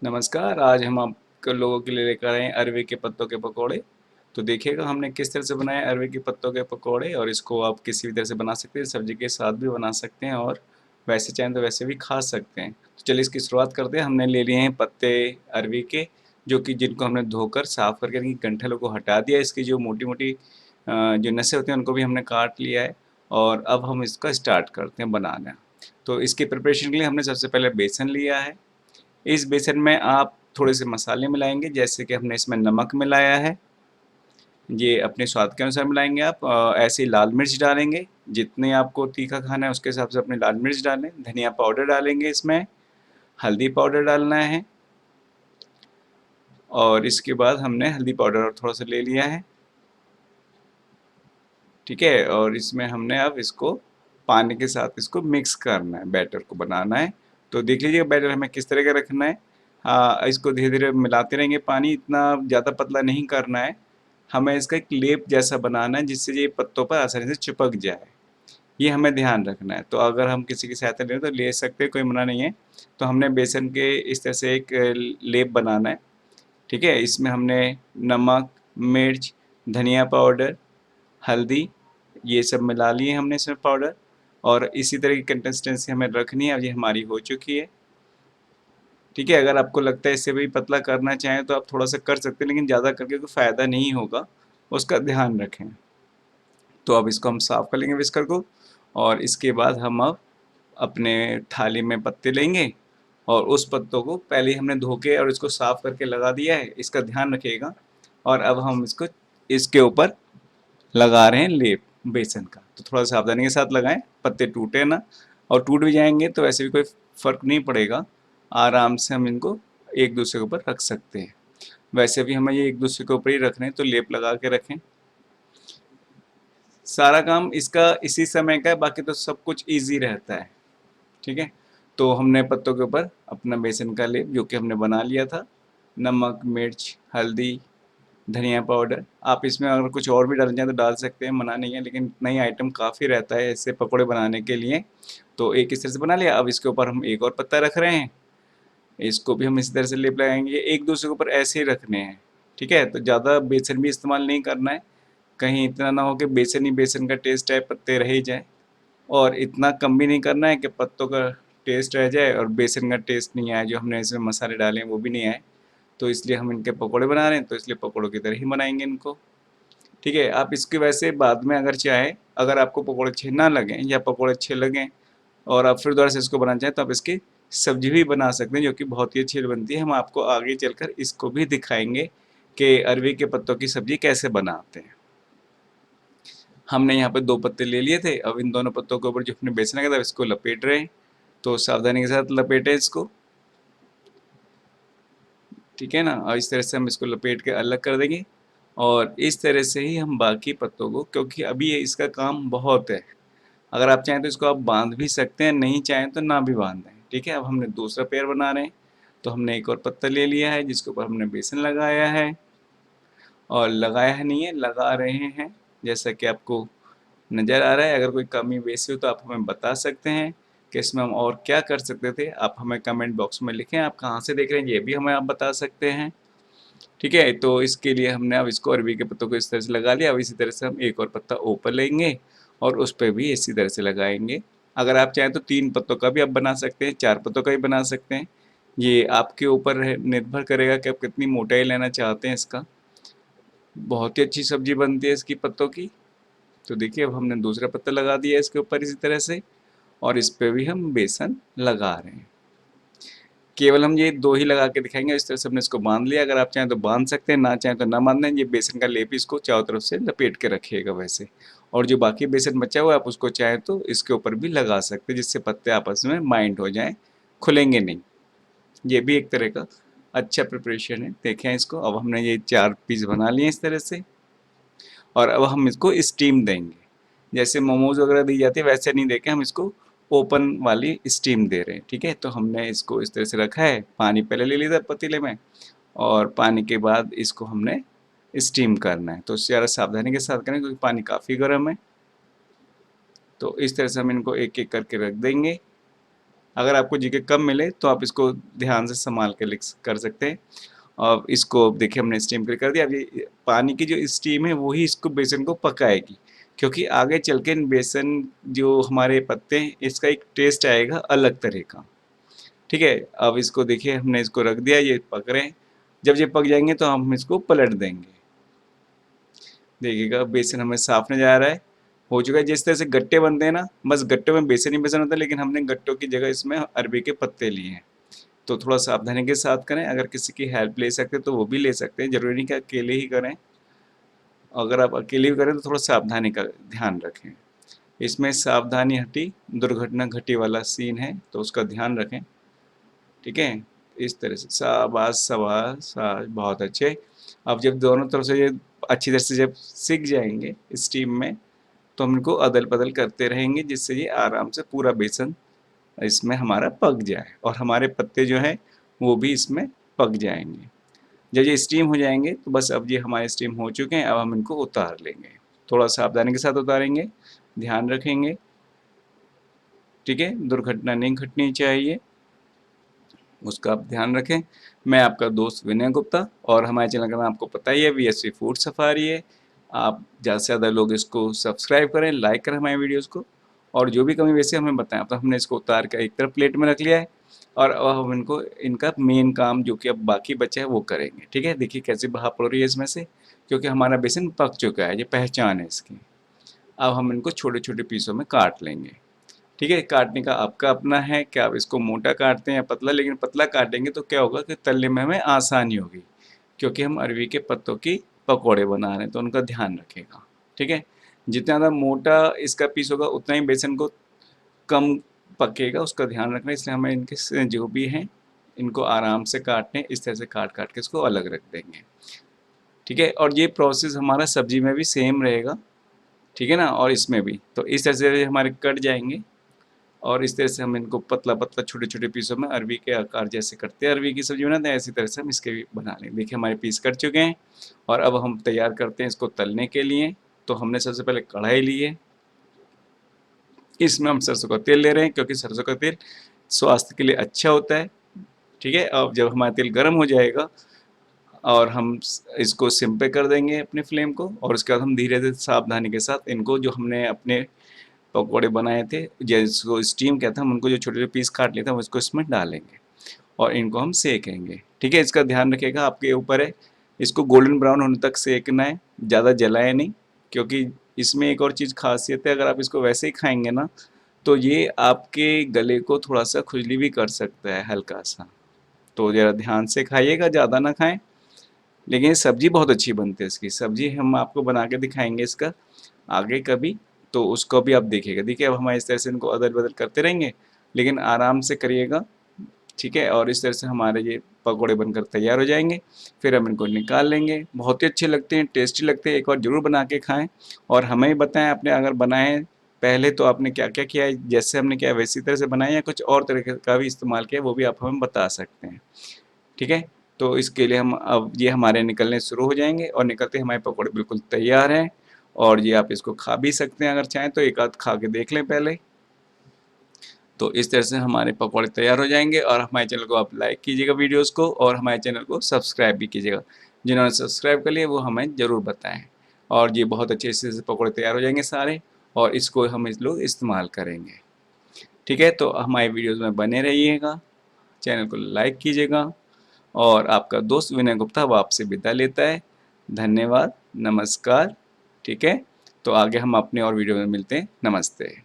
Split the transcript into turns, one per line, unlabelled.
नमस्कार, आज हम आप लोगों के लिए लेकर आए हैं अरवी के पत्तों के पकौड़े। तो देखिएगा हमने किस तरह से बनाए अरवी के पत्तों के पकौड़े, और इसको आप किसी भी तरह से बना सकते हैं, सब्जी के साथ भी बना सकते हैं और वैसे चाहें तो वैसे भी खा सकते हैं। तो चलिए इसकी शुरुआत करते हैं। हमने ले लिए हैं पत्ते अरवी के, जो कि जिनको हमने धोकर साफ करके इनकी गंठलों को हटा दिया। इसकी जो मोटी-मोटी जो नसें होती हैं उनको भी हमने काट लिया है, और अब हम इसका स्टार्ट करते हैं बनाना। तो इसकी प्रिपरेशन के लिए हमने सबसे पहले बेसन लिया है। इस बेसन में आप थोड़े से मसाले मिलाएंगे, जैसे कि हमने इसमें नमक मिलाया है, ये अपने स्वाद के अनुसार मिलाएंगे आप। ऐसे ही लाल मिर्च डालेंगे, जितने आपको तीखा खाना है उसके हिसाब से अपने लाल मिर्च डालें। धनिया पाउडर डालेंगे इसमें, हल्दी पाउडर डालना है, और इसके बाद हमने हल्दी पाउडर और थोड़ा सा ले लिया है, ठीक है। और इसमें हमने अब इसको पानी के साथ इसको मिक्स करना है, बैटर को बनाना है। तो देख लीजिए बैटर हमें किस तरह का रखना है। हाँ, इसको धीरे धीरे मिलाते रहेंगे, पानी इतना ज़्यादा पतला नहीं करना है। हमें इसका एक लेप जैसा बनाना है, जिससे ये पत्तों पर आसानी से चिपक जाए, ये हमें ध्यान रखना है। तो अगर हम किसी की सहायता लें तो ले सकते हैं, कोई मना नहीं है। तो हमने बेसन के इस तरह से एक लेप बनाना है, ठीक है। इसमें हमने नमक, मिर्च, धनिया पाउडर, हल्दी, ये सब मिला लिए हमने इसमें पाउडर, और इसी तरह की कंसिस्टेंसी हमें रखनी है। अब ये हमारी हो चुकी है, ठीक है। अगर आपको लगता है इससे भी पतला करना चाहें तो आप थोड़ा सा कर सकते हैं, लेकिन ज़्यादा करके कोई फ़ायदा नहीं होगा, उसका ध्यान रखें। तो अब इसको हम साफ़ कर लेंगे विस्कर को, और इसके बाद हम अब अपने थाली में पत्ते लेंगे, और उस पत्तों को पहले ही हमने धो के और इसको साफ़ करके लगा दिया है, इसका ध्यान रखिएगा। और अब हम इसको इसके ऊपर लगा रहे हैं लेप बेसन का। तो थोड़ा सावधानी के साथ लगाएं, पत्ते टूटे ना, और टूट भी जाएंगे तो वैसे भी कोई फ़र्क नहीं पड़ेगा, आराम से हम इनको एक दूसरे के ऊपर रख सकते हैं। वैसे भी हमें ये एक दूसरे के ऊपर ही रखने हैं, तो लेप लगा के रखें। सारा काम इसका इसी समय का है, बाकी तो सब कुछ ईजी रहता है, ठीक है। तो हमने पत्तों के ऊपर अपना बेसन का लेप जो कि हमने बना लिया था, नमक, मिर्च, हल्दी, धनिया पाउडर, आप इसमें अगर कुछ और भी डालना चाहें तो डाल सकते हैं, मना नहीं है, लेकिन नई आइटम काफ़ी रहता है ऐसे पकौड़े बनाने के लिए। तो एक इस तरह से बना लिया। अब इसके ऊपर हम एक और पत्ता रख रहे हैं, इसको भी हम इसी तरह से लेप लगाएंगे, एक दूसरे के ऊपर ऐसे ही रखने हैं, ठीक है। तो ज़्यादा बेसन भी इस्तेमाल नहीं करना है, कहीं इतना ना हो कि बेसन ही बेसन का टेस्ट है, पत्ते रह ही जाए, और इतना कम भी नहीं करना है कि पत्तों का टेस्ट रह जाए और बेसन का टेस्ट नहीं आए, जो हमने इसमें मसाले डाले हैं वो भी नहीं आए। तो इसलिए हम इनके पकौड़े बना रहे हैं, तो इसलिए पकौड़ों की तरह ही बनाएंगे इनको, ठीक है। आप इसके वैसे बाद में अगर चाहें, अगर आपको पकौड़े अच्छे ना लगें या पकौड़े अच्छे लगें और आप फिर दोबारा से इसको बनाना चाहें, तो आप इसकी सब्जी भी बना सकते हैं, जो कि बहुत ही अच्छी बनती है। हम आपको आगे चलकर इसको भी दिखाएंगे कि अरवी के पत्तों की सब्जी कैसे बनाते हैं। हमने यहाँ पे 2 पत्ते ले लिए थे, अब इन दोनों पत्तों के ऊपर जो हमने बेसन लगाया था इसको लपेट रहे हैं। तो सावधानी के साथ लपेटें इसको, ठीक है ना। और इस तरह से हम इसको लपेट के अलग कर देंगे, और इस तरह से ही हम बाकी पत्तों को, क्योंकि अभी ये इसका काम बहुत है, अगर आप चाहें तो इसको आप बांध भी सकते हैं, नहीं चाहें तो ना भी बांधें, ठीक है। अब हमने दूसरा पेड़ बना रहे हैं, तो हमने एक और पत्ता ले लिया है जिसके ऊपर हमने बेसन लगाया है, और लगाया है नहीं है, लगा रहे हैं, जैसा कि आपको नज़र आ रहा है। अगर कोई कमी बेसी हो तो आप हमें बता सकते हैं कि इसमें हम और क्या कर सकते थे। आप हमें कमेंट बॉक्स में लिखें, आप कहाँ से देख रहे हैं ये भी हमें आप बता सकते हैं, ठीक है। तो इसके लिए हमने अब इसको अरबी के पत्तों को इस तरह से लगा लिया। अब इसी तरह से हम एक और पत्ता ऊपर लेंगे और उस पर भी इसी तरह से लगाएंगे। अगर आप चाहें तो 3 पत्तों का भी आप बना सकते हैं, 4 पत्तों का भी बना सकते हैं, ये आपके ऊपर निर्भर करेगा कि आप कितनी मोटाई लेना चाहते हैं इसका। बहुत ही अच्छी सब्जी बनती है इसकी पत्तों की। तो देखिए अब हमने दूसरा पत्ता लगा दिया इसके ऊपर इसी तरह से, और इस पे भी हम बेसन लगा रहे हैं। केवल हम ये 2 ही लगा के दिखाएंगे। इस तरह से हमने इसको बांध लिया, अगर आप चाहें तो बांध सकते हैं, ना चाहें तो ना बांधें। ये बेसन का लेप इसको चारों तरफ से लपेट के रखिएगा वैसे, और जो बाकी बेसन बचा हुआ है आप उसको चाहें तो इसके ऊपर भी लगा सकते हैं, जिससे पत्ते आपस में माइंड हो जाएं, खुलेंगे नहीं। ये भी एक तरह का अच्छा प्रिपरेशन है। देखें इसको, अब हमने ये 4 पीस बना लिए इस तरह से, और अब हम इसको स्टीम देंगे। जैसे मोमोज वगैरह दी जाती है वैसे नहीं देके हम इसको ओपन वाली स्टीम दे रहे हैं, ठीक है। तो हमने इसको इस तरह से रखा है, पानी पहले ले लिया था पतीले में, और पानी के बाद इसको हमने स्टीम करना है। तो ज़रा सावधानी के साथ करें क्योंकि पानी काफ़ी गर्म है। तो इस तरह से हम इनको एक एक करके रख देंगे, अगर आपको जीके कम मिले तो आप इसको ध्यान से संभाल के लिख कर सकते हैं। और इसको देखिए हमने स्टीम कर दिया। अब ये पानी की जो स्टीम है वही इसको बेसन को पकाएगी, क्योंकि आगे चल के बेसन जो हमारे पत्ते हैं इसका एक टेस्ट आएगा अलग तरह का। ठीक है, अब इसको देखिए हमने इसको रख दिया, ये पक रहे हैं। जब ये पक जाएंगे तो हम इसको पलट देंगे। देखिएगा बेसन हमें साफ नजर आ रहा है, हो चुका है। जिस तरह से गट्टे बनते हैं ना, बस गट्टों में बेसन ही बेसन होता है, लेकिन हमने गट्टों की जगह इसमें अरबी के पत्ते लिए हैं। तो थोड़ा सावधानी के साथ करें। अगर किसी की हेल्प ले सकते तो वो भी ले सकते हैं, जरूरी नहीं कि अकेले ही करें। अगर आप अकेले भी करें तो थोड़ा सावधानी का ध्यान रखें। इसमें सावधानी हटी दुर्घटना घटी वाला सीन है, तो उसका ध्यान रखें। ठीक है, इस तरह से शाबाश शाबाश शाबाश, बहुत अच्छे। अब जब दोनों तरफ से ये अच्छी तरह से जब सीख जाएंगे स्टीम में, तो हम इनको अदल बदल करते रहेंगे, जिससे ये आराम से पूरा बेसन इसमें हमारा पक जाए और हमारे पत्ते जो हैं वो भी इसमें पक जाएंगे। जब ये स्टीम हो जाएंगे तो बस अब ये हमारे स्टीम हो चुके हैं। अब हम इनको उतार लेंगे, थोड़ा सावधानी के साथ उतारेंगे, ध्यान रखेंगे। ठीक है, दुर्घटना नहीं घटनी चाहिए, उसका आप ध्यान रखें। मैं आपका दोस्त विनय गुप्ता, और हमारे चैनल का नाम आपको पता ही है, VSV फूड सफारी है। आप ज़्यादा से ज़्यादा लोग इसको सब्सक्राइब करें, लाइक करें हमारे वीडियोज़ को, और जो भी कमी वैसे हमें बताएं। अब तो हमने इसको उतार कर एक तरफ प्लेट में रख लिया है, और अब हम इनको इनका मेन काम जो कि अब बाकी बचा है वो करेंगे। ठीक है, देखिए कैसे भाप पड़ रही है इसमें से, क्योंकि हमारा बेसन पक चुका है, ये पहचान है इसकी। अब हम इनको छोटे छोटे पीसों में काट लेंगे। ठीक है, काटने का आपका अपना है कि आप इसको मोटा काटते हैं या पतला, लेकिन पतला काटेंगे तो क्या होगा कि तलने में हमें आसानी होगी, क्योंकि हम अरवी के पत्तों की पकौड़े बना रहे हैं, तो उनका ध्यान रखेगा। ठीक है, जितना ज़्यादा मोटा इसका पीस होगा उतना ही बेसन को कम पकेगा, उसका ध्यान रखना। इसलिए हमें इनके जो भी हैं इनको आराम से काटने, इस तरह से काट काट के इसको अलग रख देंगे। ठीक है, और ये प्रोसेस हमारा सब्जी में भी सेम रहेगा। ठीक है ना, और इसमें भी तो इस तरह से हमारे कट जाएंगे, और इस तरह से हम इनको पतला पतला छोटे छोटे पीसों में अरबी के आकार जैसे करते हैं अरबी की सब्जी बनाते हैं, इसी तरह से हम इसके भी बना लेंगे। देखिए हमारे पीस कट चुके हैं, और अब हम तैयार करते हैं इसको तलने के लिए। तो हमने सबसे पहले कढ़ाई ली है, इसमें हम सरसों का तेल ले रहे हैं, क्योंकि सरसों का तेल स्वास्थ्य के लिए अच्छा होता है। ठीक है, अब जब हमारा तेल गर्म हो जाएगा, और हम इसको सिम पे कर देंगे अपने फ्लेम को, और उसके बाद हम धीरे धीरे सावधानी के साथ इनको जो हमने अपने पकौड़े बनाए थे, जिसको स्टीम कहते हैं, हम उनको जो छोटे छोटे पीस काट लिए थे, हम इसको इसमें डालेंगे और इनको हम सेकेंगे। ठीक है, इसका ध्यान रखिएगा, आपके ऊपर है। इसको गोल्डन ब्राउन होने तक सेकना है, ज़्यादा जलाए नहीं, क्योंकि इसमें एक और चीज़ खासियत है, अगर आप इसको वैसे ही खाएंगे ना तो ये आपके गले को थोड़ा सा खुजली भी कर सकता है हल्का सा। तो ज़रा ध्यान से खाइएगा, ज़्यादा ना खाएं। लेकिन ये सब्जी बहुत अच्छी बनती है, इसकी सब्जी हम आपको बना के दिखाएंगे इसका आगे कभी, तो उसको भी आप देखिएगा। देखिए अब हम इस तरह से इनको अदल बदल करते रहेंगे, लेकिन आराम से करिएगा। ठीक है, और इस तरह से हमारे ये पकौड़े बनकर तैयार हो जाएंगे। फिर हम इनको निकाल लेंगे, बहुत ही अच्छे लगते हैं, टेस्टी लगते हैं। एक बार ज़रूर बना के खाएं, और हमें बताएं आपने अगर बनाए पहले तो आपने क्या क्या किया है, जैसे हमने किया वैसी तरह से बनाए या कुछ और तरीके का भी इस्तेमाल किया, वो भी आप हमें बता सकते हैं। ठीक है, तो इसके लिए हम अब ये हमारे निकलने शुरू हो जाएंगे, और निकलते हमारे पकौड़े बिल्कुल तैयार हैं। और ये आप इसको खा भी सकते हैं, अगर चाहें तो एक आध खा के देख लें पहले। तो इस तरह से हमारे पकौड़े तैयार हो जाएंगे, और हमारे चैनल को आप लाइक कीजिएगा वीडियोस को, और हमारे चैनल को सब्सक्राइब भी कीजिएगा। जिन्होंने सब्सक्राइब कर लिया वो हमें ज़रूर बताएं। और ये बहुत अच्छे से पकौड़े तैयार हो जाएंगे सारे, और इसको हम इस लोग इस्तेमाल करेंगे। ठीक है, तो हमारे वीडियोज़ में बने रहिएगा, चैनल को लाइक कीजिएगा, और आपका दोस्त विनय गुप्ता अब आपसे विदा लेता है। धन्यवाद, नमस्कार। ठीक है, तो आगे हम अपने और वीडियो में मिलते हैं। नमस्ते।